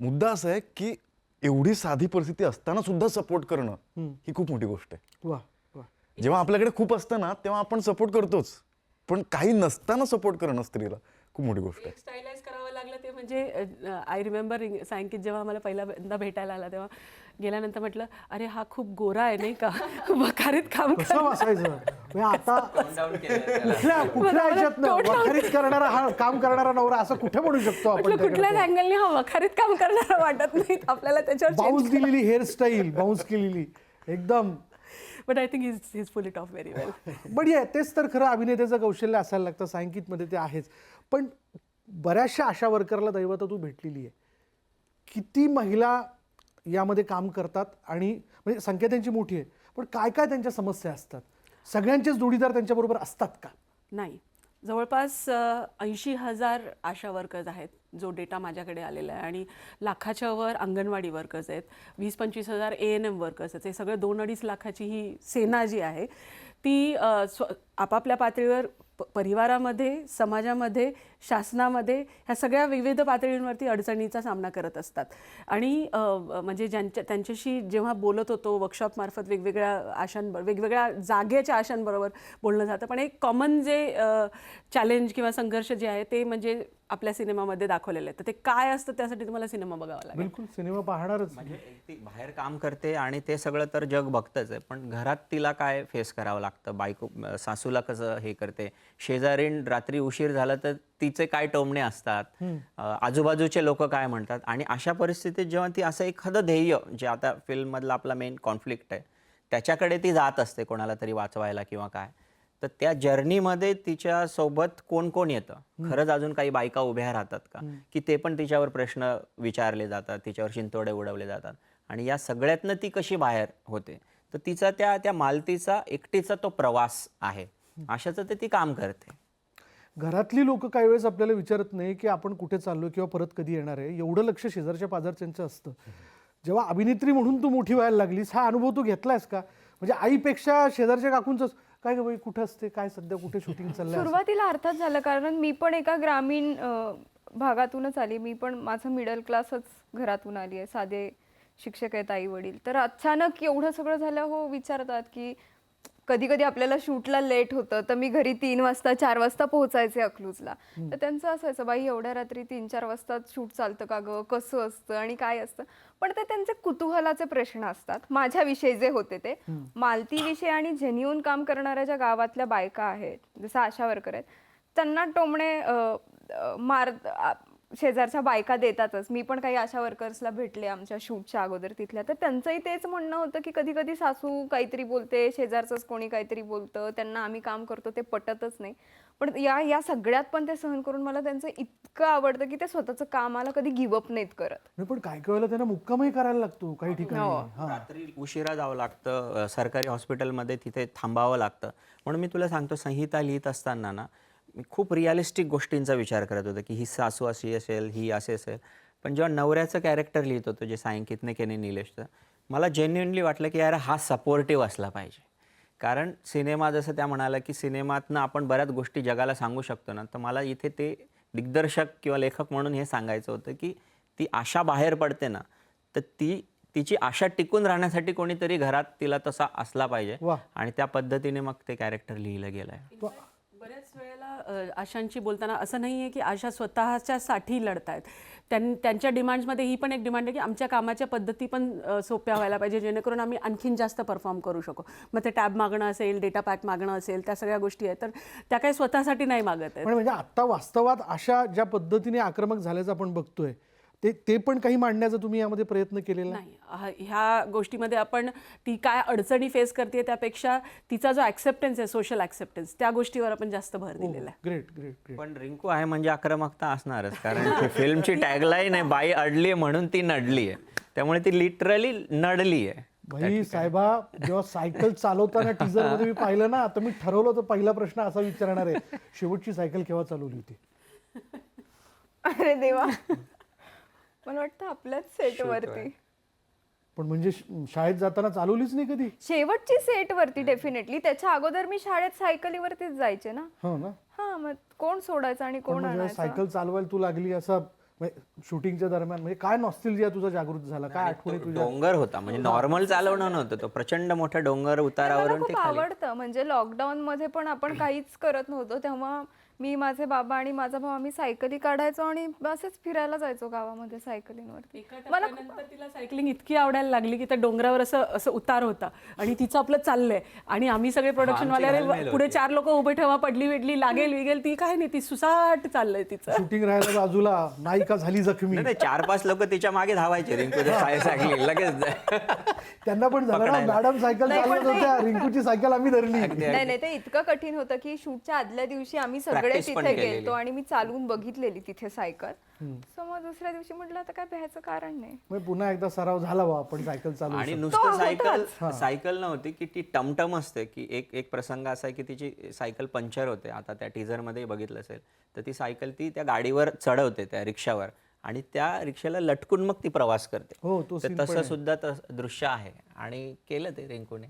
मुद्दा असा आहे की एवढी साधी परिस्थिती असताना सुद्धा सपोर्ट करणं ही खूप मोठी गोष्ट आहे. वा वा. जेव्हा आपल्याकडे खूप असतं ना तेव्हा आपण सपोर्ट करतोच, पण काही नसताना सपोर्ट करणं स्त्रीला खूप मोठी गोष्ट आहे. स्टायलाइज करावं लागलं ते म्हणजे आय रिमेंबर सांगित जेव्हा मला पहिल्यांदा भेटायला आला तेव्हा गेल्यानंतर म्हटलं, अरे हा खूप गोरा आहे नाही का, वखारीत काम कसं बसायचं म्हणजे आता कुठल्या ह्याच्यातनं वखारीत करणारा हा काम करणारा नवरा असं कुठे म्हणू शकतो आपण? म्हटलं कुठल्याच अँगलने हा वखारीत काम करणारा वाटत नाही आपल्याला त्याच्यावर बाउन्स दिलेली हेअरस्टाईल, बाउन्स केलेली एकदम. But I think is pull it off very well. बढिया. तेच तर खरं अभिनेत्याचं कौशल्य असायला लागतं, सांगितमध्ये ते आहेच. पण बऱ्याचशा आशा वर्करला दैवता तू भेटलेली आहे. किती महिला यामध्ये काम करतात, आणि म्हणजे संख्या त्यांची मोठी आहे, पण काय काय त्यांच्या समस्या असतात? सगळ्यांचेच जोडीदार त्यांच्याबरोबर असतात का? नाही, जवळपास 80,000 आशा वर्कर्स आहेत जो डेटा माझ्याकडे आलेला आहे, आणि लाखाच्या वर अंगणवाडी वर्कर्स आहेत, 20-25,000 ANM वर्कर्स आहेत. हे सगळं 2-2.5 लाखाची ही सेना जी आहे ती आपापल्या पातळीवर परिवारामध्ये, समाजामध्ये, शासनामध्ये ह्या सगळ्या विविध पातळींवरती अडचणीचा सामना करत असतात. आणि म्हणजे त्यांच्याशी जेव्हा बोलत होतो वर्कशॉपमार्फत वेगवेगळ्या जागेच्या आशांबरोबर बोलणं जातं, पण एक कॉमन जे चॅलेंज किंवा संघर्ष जे आहे ते म्हणजे आपल्या सिनेमामध्ये दाखवलेलं आहे. तर ते काय असतं त्यासाठी तुम्हाला सिनेमा बघावा लागेल. बिलकुल, सिनेमा पाहणारच. म्हणजे ती बाहेर काम करते आणि ते सगळं तर जग बघतच आहे, पण घरात तिला काय फेस करावं लागतं, बायको सासूला कसं हे करते, शेजारीण रात्री उशीर झाला तर तिचे काय टोमणे असतात, आजूबाजूचे लोक काय म्हणतात. आणि अशा परिस्थितीत जेव्हा ती असं एखादं ध्येय, जे आता फिल्ममधला आपला मेन कॉन्फ्लिक्ट आहे, त्याच्याकडे ती जात असते कोणाला तरी वाचवायला किंवा काय, तर त्या जर्नीमध्ये तिच्या सोबत कोण कोण येतं, खरंच अजून काही बायका उभ्या राहतात का, की ते पण तिच्यावर प्रश्न विचारले जातात, तिच्यावर शिंतोडे उडवले जातात, आणि या सगळ्यातनं ती कशी बाहेर होते. तर तिचा त्या मालतीचा एकटीचा तो प्रवास आहे, अशाचं ते ती काम करते. घरातली लोक काही वेळेस आपल्याला विचारत नाही की आपण कुठे चाललोय किंवा परत कधी येणार आहे, एवढं लक्ष शेजारच्या पाजारच्यांचं असतं. जेव्हा अभिनेत्री म्हणून तू मोठी व्हायला लागलीस, हा अनुभव तू घेतलायस का? म्हणजे आईपेक्षा शेजारच्या काकूंच काय ग बाई, कुठं असते, काय सध्या कुठे शूटिंग चाललंय? सुरुवातीला अर्थात झालं, कारण मी पण एका ग्रामीण भागातूनच आली. मी पण माझं मिडल क्लासच घरातून आली आहे, साधे शिक्षक आहेत आई वडील. तर अचानक एवढं सगळं झालं, हो विचारतात की कधी कधी आपल्याला शूटला लेट होतं, तर मी घरी 3 वाजता 4 वाजता पोहोचायचे अकलूजला. तर त्यांचं असायचं, बाई एवढ्या रात्री 3-4 वाजता शूट चालतं का गं, कसं असतं आणि काय असतं. पण ते त्यांचे कुतूहलाचे प्रश्न असतात. माझ्याविषयी जे होते ते मालतीविषयी आणि जेन्युइन काम करणाऱ्या ज्या गावातल्या बायका आहेत, जसं आशा वर्कर आहेत, त्यांना टोमणे शेजारच्या बायका देतातच. मी पण काही आशा वर्कर्सला भेटले आमच्या शूटच्या अगोदर तिथल्या, तर त्यांचंही तेच म्हणणं होतं की कधी कधी सासू काहीतरी बोलते, शेजारचंच कोणी काहीतरी बोलतं, त्यांना आम्ही काम करतो ते पटतच नाही. पण या सगळ्यात पण ते सहन करून मला त्यांचं इतकं आवडतं की ते स्वतःचं कामाला कधी गिवअप नाहीत करत. नाही, पण काय वेळेला त्यांना मुक्कामही करायला लागतो काही ठिकाणी. हा, रात्री उशिरा जावं लागतं, सरकारी हॉस्पिटलमध्ये तिथे थांबावं लागतं. म्हणून मी तुला सांगतो, संहिता लिहित असताना ना मी खूप रिअलिस्टिक गोष्टींचा विचार करत होतो की ही सासू अशी असेल, ही असे असेल. पण जेव्हा नवऱ्याचं कॅरेक्टर लिहित होतो, जे सांगितने केने निलेशचं, मला जेन्युइनली वाटलं की यार हा सपोर्टिव्ह असला पाहिजे. कारण सिनेमा, जसं त्या म्हणाला की सिनेमातनं आपण बऱ्याच गोष्टी जगाला सांगू शकतो ना, तर मला इथे ते दिग्दर्शक किंवा लेखक म्हणून हे सांगायचं होतं की ती आशा बाहेर पडते ना, तर तिची आशा टिकून राहण्यासाठी कोणीतरी घरात तिला तसा असला पाहिजे. वा. आणि त्या पद्धतीने मग ते कॅरेक्टर लिहिलं गेलं आहे. बऱ्याच वेळेला आशांची बोलताना असं नाही आहे की आशा स्वतःच्यासाठी लढतायत. त्यांच्या डिमांड्समध्ये ही पण एक डिमांड आहे की आमच्या कामाच्या पद्धती पण सोप्या व्हायला पाहिजे, जेणेकरून आम्ही आणखीन जास्त परफॉर्म करू शकू. मग ते टॅब मागणं असेल, डेटा पॅक मागणं असेल, त्या सगळ्या गोष्टी आहेत. तर त्या काही स्वतःसाठी नाही मागत आहेत. पण म्हणजे आता वास्तवात अशा ज्या पद्धतीने आक्रमक झाल्याचं आपण बघतोय, ते पण काही मांडण्याचा तुम्ही यामध्ये प्रयत्न केलेला आहे? नाही, ह्या गोष्टीमध्ये आपण ती काय अडचणी फेस करते त्यापेक्षा तिचा जो ॲक्सेप्टन्स आहे, सोशल ॲक्सेप्टन्स, त्या गोष्टीवर आपण जास्त भर दिलेला आहे. Great great great. पण रिंकू आहे म्हणजे आक्रमकता असणारच, कारण फिल्मची टॅगलाईन आहे बाई अडली आहे म्हणून ती नडली आहे. त्यामुळे ती लिटरली नडली आहे. भाई साहेबा, जेव्हा सायकल चालवताना टीजर मध्ये मी पाहिलं ना, तर मी ठरवलं होतं पहिला प्रश्न असा विचारणार आहे, शेवटची सायकल केव्हा चालवली होती? अरे देवा, मला वाटतं आपल्याच सेटवरती. पण म्हणजे शाळेत जाताना चालवलीच नाही कधी? शेवटची सेट वरती डेफिनेटली. त्याच्या अगोदर मी शाळेत सायकलीवरतीच जायचे ना. हो ना. हा, मग कोण सोडायचं आणि पण कोण मग जेव्हा आणायचं. सायकल चालवायला तू लागली असं शूटिंगच्या दरम्यान, म्हणजे काय नॉस्टॅल्जिया तुझा जागृत झाला, काय आठवणी तुझ्या? डोंगर होता, म्हणजे नॉर्मल चालवणं नव्हतं, तो प्रचंड मोठा डोंगर मला उतारावरून ते खूप खाली. आवडतं. म्हणजे लॉकडाऊन मध्ये पण आपण काहीच करत नव्हतो, तेव्हा मी, माझे बाबा आणि माझा भाऊ आम्ही सायकली काढायचो आणि असेच फिरायला जायचो गावामध्ये सायकलींवरती. मला नंतर तिला सायकलिंग इतकी आवडायला लागली की त्या डोंगरावर असं असं उतार होता आणि तिचं आपलं चाललंय आणि आम्ही सगळे प्रोडक्शनवाले पुढे 4 लोक उभे ठेवा, पडली वेडली लागेल विगेल, ती काय नाही, ती सुसाट चाललंय तिचं. शूटिंग राहायला बाजूला, नायिका झाली जखमी, नाही 4-5 लोक तिच्या मागे धावायचे, रिंकूच्या सायकली लगेच. त्यांना पण झालं ना, मॅडम सायकल चालवत होत्या, रिंकूची सायकल आम्ही धरली. नाही, ते इतकं कठीण होतं की शूटच्या आदल्या दिवशी आम्ही सगळे Practice पण तिथे केलेली. गेलतो आणि मी चालवून बघितलेली तिथे सायकल. सो मग दुसऱ्या दिवशी म्हटलं आता काय भ्यायचं कारण नाही. मग पुन्हा एकदा सराव झाला बा, आपण सायकल चालवू आणि शकतो. नुसतं सायकल नव्हती की ती टमटम असते, की एक प्रसंग असा आहे की तिची सायकल पंक्चर होते. आता त्या टीजर मध्ये बघितलं असेल तर ती सायकल ती त्या गाडीवर चढवते, त्या रिक्षावर, आणि त्या रिक्षाला लटकून मग ती प्रवास करते. हो, तो तर scene पण तसं आहे. सुद्धा दृश्य आहे आणि केलं ते रिंकूने.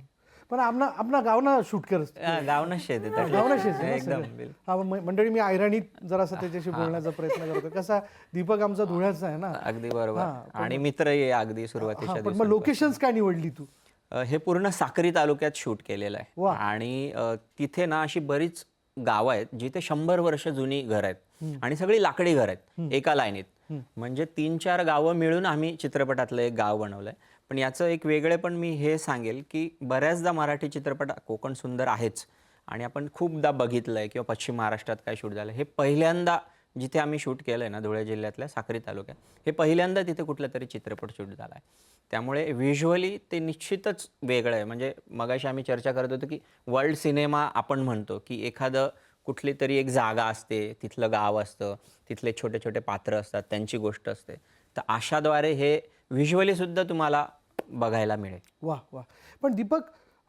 पण आपला गावना शूट करत गावनच शेत आहे त्यातलं. गावना शेत एकदम हा मंडळी, मी ऐराणीत जरासा त्याच्याशी बोलण्याचा प्रयत्न करतो. कसा दीपक आमचा धुळ्याचा आहे ना. अगदी बरोबर. आणि मित्र ये अगदी सुरुवातीच्या पण मग दिवसांपासून. लोकेशन्स काय निवडली तू? हे पूर्ण साक्री तालुक्यात शूट केलेलं आहे. वा. आणि तिथे ना अशी बरीच गावं आहेत जिथे 100 वर्ष जुनी घर आहेत आणि सगळी लाकडी घर आहेत एका लाईनीत. म्हणजे 3-4 गावं मिळून आम्ही चित्रपटातलं एक गाव बनवलंय. पण याचं एक वेगळेपण मी हे सांगेल की बऱ्याचदा मराठी चित्रपट, कोकण सुंदर आहेच आणि आपण खूपदा बघितलंय किंवा पश्चिम महाराष्ट्रात काय शूट झालं, हे पहिल्यांदा जिथे आम्ही शूट केलंय ना, धुळे जिल्ह्यातल्या साक्री तालुक्यात, हे पहिल्यांदा तिथे कुठला तरी चित्रपट शूट झाला आहे. त्यामुळे व्हिज्युअली ते निश्चितच वेगळं आहे. म्हणजे मगाशी आम्ही चर्चा करत होतो की वर्ल्ड सिनेमा आपण म्हणतो की एखादं कुठली तरी एक जागा असते, तिथलं गाव असतं, तिथले छोटे छोटे पात्र असतात, त्यांची गोष्ट असते. तर अशाद्वारे हे व्हिज्युअली सुद्धा तुम्हाला बघायला मिळेल. वा वा. पण दीपक,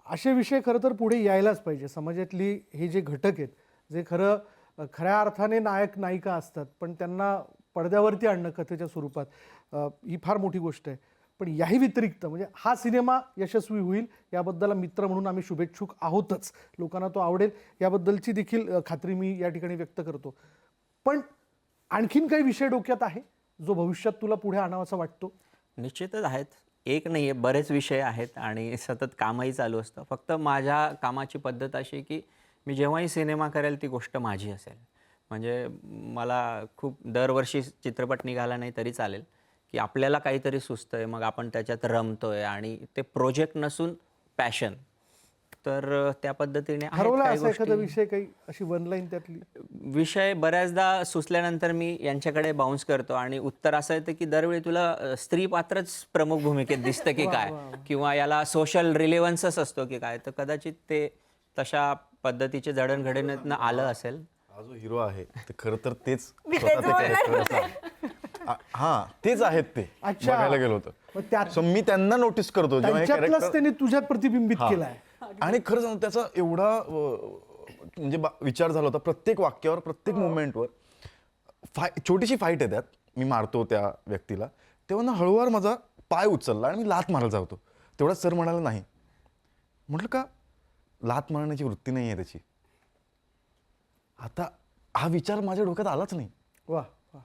असे विषय खरं तर पुढे यायलाच पाहिजे. समाजातली हे जे घटक आहेत, जे खऱ्या अर्थाने नायक नायिका असतात, पण त्यांना पडद्यावरती आणणं कथेच्या स्वरूपात, ही फार मोठी गोष्ट आहे. पण याही व्यतिरिक्त म्हणजे हा सिनेमा यशस्वी होईल याबद्दल मित्र म्हणून आम्ही शुभेच्छुक आहोतच. लोकांना तो आवडेल याबद्दलची देखील खात्री मी या ठिकाणी व्यक्त करतो. पण आणखीन काही विषय डोक्यात आहे जो भविष्यात तुला पुढे आणावासा वाटतो? निश्चितच आहेत. एक नाही आहे, बरेच विषय आहेत आणि सतत कामही चालू असतं. फक्त माझ्या कामाची पद्धत अशी की मी जेव्हाही सिनेमा करेल ती गोष्ट माझी असेल. म्हणजे मला खूप दरवर्षी चित्रपट निघाला नाही तरी चालेल की आपल्याला काहीतरी सुचतंय, मग आपण त्याच्यात रमतोय आणि ते प्रोजेक्ट नसून पॅशन. तर त्या पद्धतीने आहेत ठरवला काही असा एखादा गोष्टी. विषय, काही अशी वन लाईन त्यातली? विषय बऱ्याचदा सुचल्यानंतर मी यांच्याकडे बाउन्स करतो आणि उत्तर असं येतं की दरवेळी तुला स्त्री पात्रच प्रमुख भूमिकेत दिसतं की काय, किंवा याला सोशल रिलेव्हन्सच असतो की काय. तर कदाचित ते तशा पद्धतीचे जडणघडणीतनं आलं असेल. हा जो हिरो आहे ते खरं तर तेच स्वतः ते character असतात. हा, तेच आहेत ते. अच्छा. बघायला गेलो होतं. मग त्यात So मी त्यांना नोटीस करतो जेव्हा हे त्यांच्यातलंच character- त्यांनी तुझ्यात प्रतिबिंबित हा. केलं आहे. आणि खरं सांगू त्याचा एवढा म्हणजे विचार झाला होता प्रत्येक वाक्यावर, प्रत्येक मुवमेंटवर. छोटीशी फाईट आहे त्यात, मी मारतो त्या व्यक्तीला, तेव्हा ना हळूवार माझा पाय उचलला आणि मी लात मारायला होतो. तेवढा सर म्हणाला नाही. म्हटलं का लात मारण्याची वृत्ती नाही आहे त्याची. आता हा विचार माझ्या डोक्यात आलाच नाही. वा वा.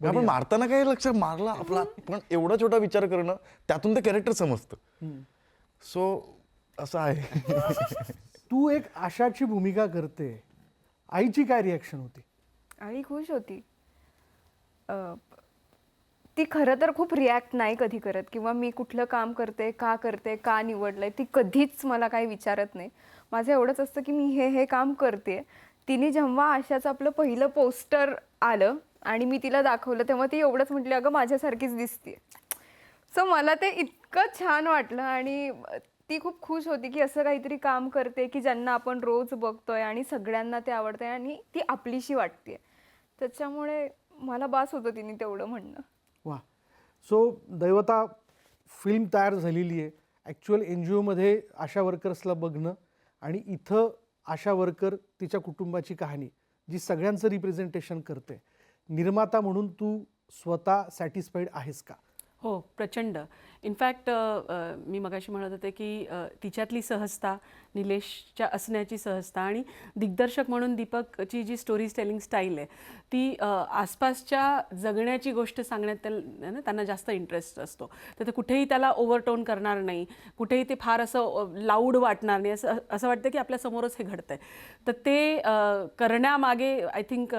आपण मारताना काय लक्षात मारला आपला, पण एवढा छोटा विचार करणं, त्यातून ते कॅरेक्टर समजतं. सो असं आहे. तू एक आशाची भूमिका करते, आईची काय रिॲक्शन होती? आई खुश होती. ती खरं तर खूप रिॲक्ट नाही कधी करत, किंवा मी कुठलं काम करते, का निवडलंय, ती कधीच मला काही विचारत नाही. माझं एवढंच असतं की मी हे काम करते. तिने जेव्हा आशाचं आपलं पहिलं पोस्टर आलं आणि मी तिला दाखवलं तेव्हा ती एवढंच म्हटली, अगं माझ्यासारखीच दिसते. सो मला ते इतकं छान वाटलं आणि ती खूप खुश होती की असं काहीतरी काम करते की ज्यांना आपण रोज बघतोय आणि सगळ्यांना ते आवडतंय आणि ती आपलीशी वाटते. त्याच्यामुळे मला बास होतं तिने तेवढं म्हणणं. वा. सो दैवता, फिल्म तयार झालेली आहे. ॲक्च्युअल एन जी ओमध्ये आशा वर्कर्सला बघणं आणि इथं आशा वर्कर तिच्या कुटुंबाची कहाणी जी सगळ्यांचं रिप्रेझेंटेशन करते. निर्माता म्हणून तू स्वतः सॅटिस्फाईड आहेस का? हो, प्रचंड. इनफॅक्ट मी मगाशी म्हणत होते की तिच्यातली सहजता, निलेशच्या असण्याची सहजता आणि दिग्दर्शक म्हणून दीपकची जी स्टोरी टेलिंग स्टाईल आहे ती आसपासच्या जगण्याची गोष्ट सांगण्यात त्यांना जास्त इंटरेस्ट असतो. तर ते कुठेही त्याला ओव्हरटोन करणार नाही, कुठेही ते फार असं लाऊड वाटणार नाही, असं वाटतं की आपल्यासमोरच हे घडतंय. तर ते करण्यामागे आय थिंक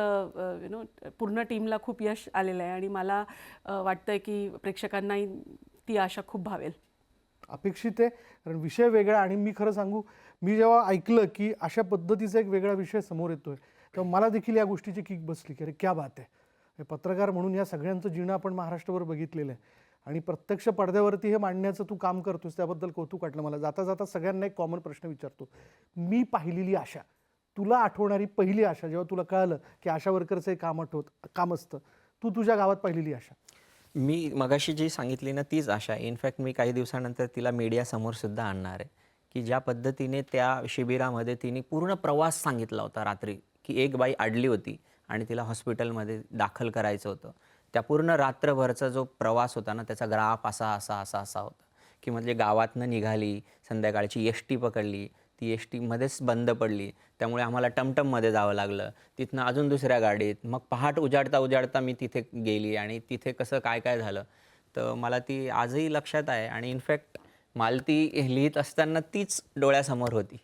पूर्ण टीमला खूप यश आलेलं आहे आणि मला वाटतंय की प्रेक्षकांनाही ती आशा खूप भावेल. अपेक्षित आहे, कारण विषय वेगळा. आणि मी खरं सांगू, मी जेव्हा ऐकलं की अशा पद्धतीचा एक वेगळा विषय समोर येतोय तेव्हा मला देखील या गोष्टीची किक बसली की अरे क्या बात आहे. हे पत्रकार म्हणून या सगळ्यांचं जीणं आपण महाराष्ट्रावर बघितलेलं आहे आणि प्रत्यक्ष पडद्यावरती हे मांडण्याचं तू काम करतोस त्याबद्दल कौतुक वाटलं मला. जाता जाता सगळ्यांना एक कॉमन प्रश्न विचारतो. मी पाहिलेली आशा, तुला आठवणारी पहिली आशा जेव्हा तुला कळलं की आशा वर्करचं एक काम असतं, तू तुझ्या गावात पाहिलेली आशा? मी मगाशी जी सांगितली ना तीच आशा. इनफॅक्ट मी काही दिवसानंतर तिला मीडियासमोर सुद्धा आणणार आहे की ज्या पद्धतीने त्या शिबिरामध्ये तिने पूर्ण प्रवास सांगितला होता रात्री, की एक बाई अडली होती आणि तिला हॉस्पिटलमध्ये दाखल करायचं होतं. त्या पूर्ण रात्रभरचा जो प्रवास होता ना त्याचा ग्राफ असा होता की म्हणजे गावातनं निघाली, संध्याकाळची एस टी पकडली, ती एस टीमध्येच बंद पडली, त्यामुळे आम्हाला टमटममध्ये जावं लागलं, तिथनं अजून दुसऱ्या गाडीत, मग पहाट उजाडता मी तिथे गेली आणि तिथे कसं काय काय झालं. तर मला ती आजही लक्षात आहे आणि इनफॅक्ट मला ती लिहित असताना तीच डोळ्यासमोर होती.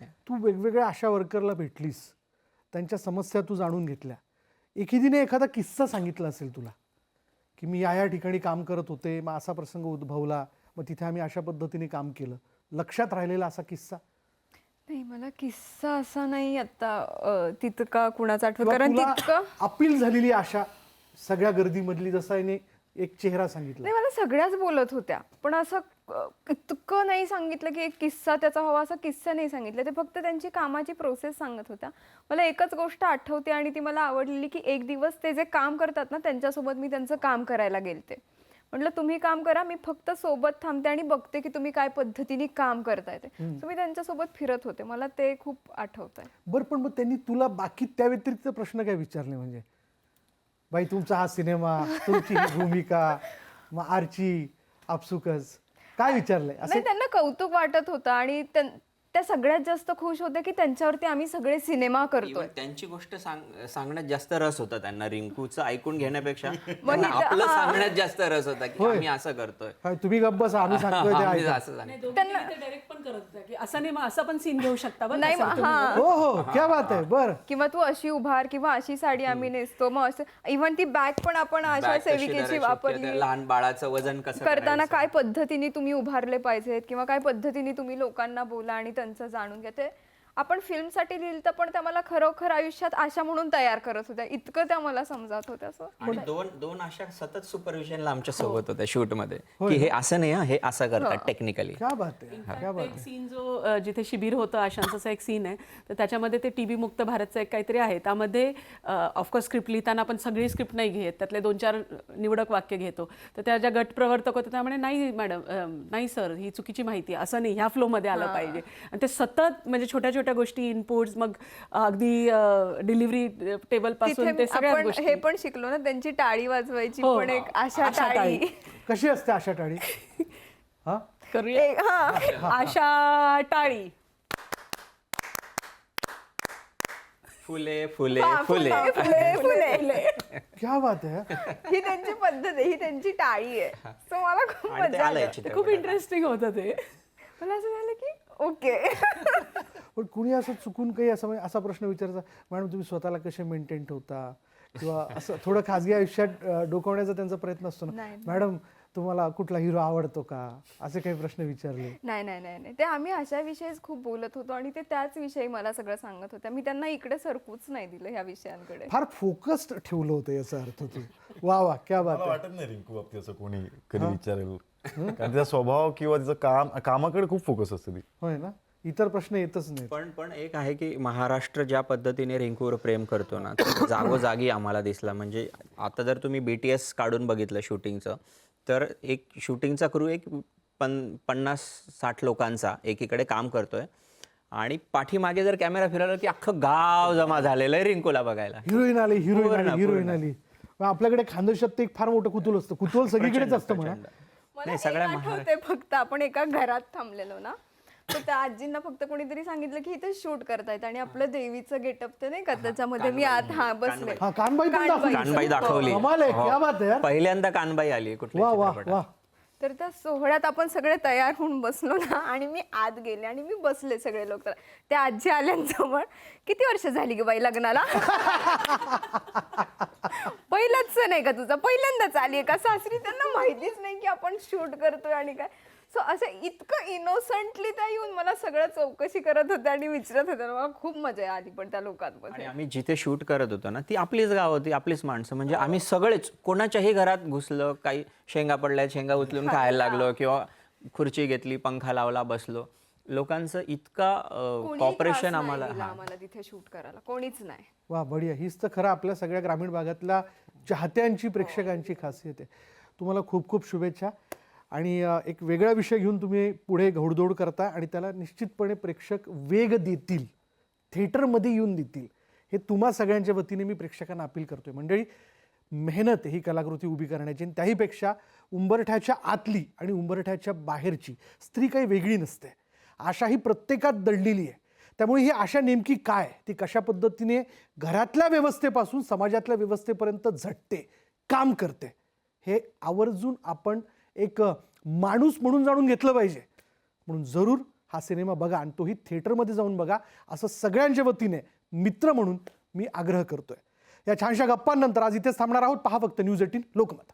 तू वेगवेगळ्या आशा वर्करला भेटलीस, त्यांच्या समस्या तू जाणून घेतल्या. एखादीने एखादा किस्सा सांगितला असेल तुला की मी या ठिकाणी काम करत होते, मग असा प्रसंग उद्भवला, मग तिथे आम्ही अशा पद्धतीने काम केलं. लक्षात राहिलेला असा किस्सा? नाही, मला किस्सा असा नाही आता तितका कुणाचा आठवत, किंवा कारण तुला तितकं अपील झालेली आशा सगळ्या गर्दीमधली, जसा याने एक चेहरा सांगितला. नाही, मला सगळ्याच बोलत होत्या पण असं इतकं नाही सांगितलं की एक किस्सा त्याचा हवा, असा किस्सा नाही सांगितलं. ते फक्त त्यांची कामाची प्रोसेस सांगत होत्या. मला एकच गोष्ट आठवते आणि ती मला आवडलेली की एक दिवस ते जे काम करतात ना त्यांच्यासोबत मी त्यांचं काम करायला गेलते. म्हटलं तुम्ही काम करा, मी फक्त सोबत थांबते आणि बघते की तुम्ही काय पद्धतीने काम करताय ते. सो मी त्यांच्यासोबत फिरत होते. मला ते खूप आठवतंय. बरं, पण मग त्यांनी तुला बाकी त्या व्यतिरिक्त प्रश्न काय विचारले? म्हणजे बाई तुमचा हा सिनेमा, तुमची ही भूमिका, मग आर्ची, आपसुकच काय विचारलंय असं? नाही, त्यांना कौतुक वाटत होतं आणि त्या सगळ्यात जास्त खुश होत्या की त्यांच्यावरती आम्ही सगळे सिनेमा करतोय. त्यांची गोष्ट सांगण्यात जास्त रस होता त्यांना, रिंकूचं ऐकून घेण्यापेक्षा मग त्यांना इथं- आपलं हा. सांगण्यात जास्त रस होता की आम्ही असं करतोय. काय तुम्ही गप्प बसा, आम्ही सांगतोय ते आम्ही ऐका. असं सांगतो. त्यांना डायरेक्ट पण करत होत्या की असं नाही, मग असं पण सीन घेऊ शकता बरं नाही, असं तुम्ही. हा. हो हो, क्या बात आहे. बरं, किंवा तू अशी उभार किंवा अशी साडी आम्ही नेसतो, मग असं इव्हन ती बॅग पण आपण आशा Bag कशी सेविकेची धरायची किंवा वापरली. त्या लहान बाळाचं वजन कसं करताना करायचं. काय पद्धतीने तुम्ही उभारले पाहिजेत किंवा काय पद्धतीने तुम्ही लोकांना बोला आणि त्यांचं जाणून घ्या. ते आपण फिल्मसाठी लिहिलं तर पण त्या मला खरोखर आयुष्यात आशा म्हणून तयार करत होत्या, इतकं त्या मला समजत होत्या. असं आणि दोन अशा सतत सुपरविजनला आमच्या सोबत होत्या शूट मध्ये की हे असं नाही, हे असं करतात टेक्निकली. क्या बात आहे, क्या बात एक आहे. सीन जो जिथे शिबिर होतं आशांचा एक सीन आहे, तर त्याच्यामध्ये ते टीबी मुक्त भारतचं एक काहीतरी आहे. त्यामध्ये ऑफकोर्स स्क्रिप्ट लिहिताना आपण सगळी स्क्रिप्ट नाही घेत, त्यातले 2-4 निवडक वाक्य घेतो. तर त्या ज्या गट प्रवर्तक होत्या त्यामुळे नाही मॅडम, नाही सर, ही चुकीची माहिती आहे, असं नाही, ह्या फ्लोमध्ये आलं पाहिजे. आणि ते सतत म्हणजे छोट्या छोट्या गोष्टी, इनपुट्स, मग अगदी डिलिव्हरी टेबल पासून तिथे ते सगळ्या आपण गोष्टी. हे पण शिकलो ना, त्यांची टाळी वाजवायची हो. पण एक आशा आशा टाळी. कशी असते आशा टाळी? हा, करूया. आशा टाळी. फुले फुले हा, फुले. फुले. क्या बात आहे. ही त्यांची पद्धत आहे, ही त्यांची टाळी आहे. सो मला खूप आणि ते मजा आलंय आली. ते खूप इंटरेस्टिंग होतं ते. मला असं झालं की ओके. पण कुणी असं चुकून काही असं म्हणजे असा प्रश्न विचारायचा, मॅडम तुम्ही स्वतःला कसे मेंटेन ठेवता, किंवा असं थोडं खाजगी आयुष्यात डोकावण्याचा त्यांचा प्रयत्न असतो ना, नाही. मॅडम तुम्हाला कुठला हिरो आवडतो का, असे काही प्रश्न विचारले? नाही नाही नाही नाही, ते आम्ही अशा विषयीच खूप बोलत होतो आणि ते त्याच विषयी मला सगळं सांगत होत्या. मी त्यांना इकडे सरकूच नाही दिलं ह्या विषयांकडे. फार फोकस्ड ठेवलं होतं याचा अर्थ तू. वा वा, क्या बात मला आहे. वाटत नाही रिंकू बाबतीत असं कोणी कधी विचारेल, कारण तिचा स्वभाव किंवा तिचं कामाकडे खूप फोकस असते ती. होय ना, इतर प्रश्न येतच नाही. पण एक आहे की महाराष्ट्र ज्या पद्धतीने रिंकूवर प्रेम करतो ना, तो जागोजागी आम्हाला दिसला. म्हणजे आता जर तुम्ही BTS काढून बघितलं शूटिंगचं, तर एक शूटिंगचा क्रू एक 50-60 लोकांचा एकीकडे काम करतोय आणि पाठीमागे जर कॅमेरा फिरवला की अख्खं गाव जमा झालेलं आहे रिंकूला बघायला. हिरोईन आली, हिरोईन पूर्ण, आली, हिरोईन पूर्ण. आली. मग आपल्याकडे खानदेशात ते एक फार मोठं कुतूहल असतं. कुतूहल सगळीकडेच असतं म्हणा. मला नाही, एक सगळ्या आठवतंय फक्त, आपण एका घरात थांबलेलो ना, तर त्या आजींना फक्त कोणीतरी सांगितलं की इथे शूट करतायत आणि आपलं देवीचं गेटअप ते नाही का त्याच्यामध्ये मी आत बसले. हा, कानबाई पण दाखवली. कानबाई दाखवली. कमाल आहे, हो. क्या बात आहे यार. पहिल्यांदा कानबाई आली वा कुठल्या वा चित्रपटात. वा. तर त्या सोहळ्यात आपण सगळे तयार होऊन बसलो ना आणि मी आत गेले आणि मी बसले सगळे लोक. त्या आजी आल्यांजवळ, किती वर्ष झाली ग बाई लग्नाला? पहिलंच नाही का तुझं, पहिल्यांदाच आली का सासरी? त्यांना माहितीच नाही की आपण शूट करतोय आणि काय. सो असं इतकं इनोसंटली त्या येऊन मला सगळं चौकशी करत होत्या आणि विचारत होत्या. मला खूप मजा आली पण त्या आणि लोकांमध्ये. आम्ही जिथे शूट करत होतो ना, ती आपलीच गाव होती, आपलीच माणसं. म्हणजे आम्ही सगळेच कोणाच्याही घरात घुसलं, काही शेंगा पडल्या शेंगा उचलून खायला लागलो किंवा खुर्ची घेतली, पंखा लावला, बसलो. लोकांचं इतका कोणीही कॉपरेशन त्रास नाही आम्हाला. दिला आम्हाला तिथे शूट करायला, कोणीच नाही. वा, बढिया. हीच तर खरं आपल्या सगळ्या ग्रामीण भागातल्या चाहत्यांची, प्रेक्षकांची खासियत आहे. तुम्हाला खूप खूप शुभेच्छा. आणि एक वेगळा विषय घेऊन तुम्ही पुढे घोडदौड करता आणि त्याला निश्चितपणे प्रेक्षक वेग देतील, थिएटरमध्ये येऊन देतील, हे तुम्हा सगळ्यांच्या वतीने मी प्रेक्षकांना अपील करतोय. मंडळी, मेहनत ही कलाकृती उभी करण्याची, आणि त्याहीपेक्षा उंबरठ्याच्या आतली आणि उंबरठ्याच्या बाहेरची स्त्री काही वेगळी नसते. आशा ही प्रत्येकात दडलेली आहे. त्यामुळे ही आशा नेमकी काय, ती कशा पद्धतीने घरातल्या व्यवस्थेपासून समाजातल्या व्यवस्थेपर्यंत झटते, काम करते, हे आवर्जून आपण एक माणूस म्हणून जाणून घेतलं पाहिजे. म्हणून जरूर हा सिनेमा बघा आणि तोही थिएटरमध्ये जाऊन बघा, असं सगळ्यांच्या वतीने मित्र म्हणून मी आग्रह करतोय. या छानशा गप्पांनंतर आज इथेच थांबणार आहोत. पहा फक्त न्यूज 18 लोकमत.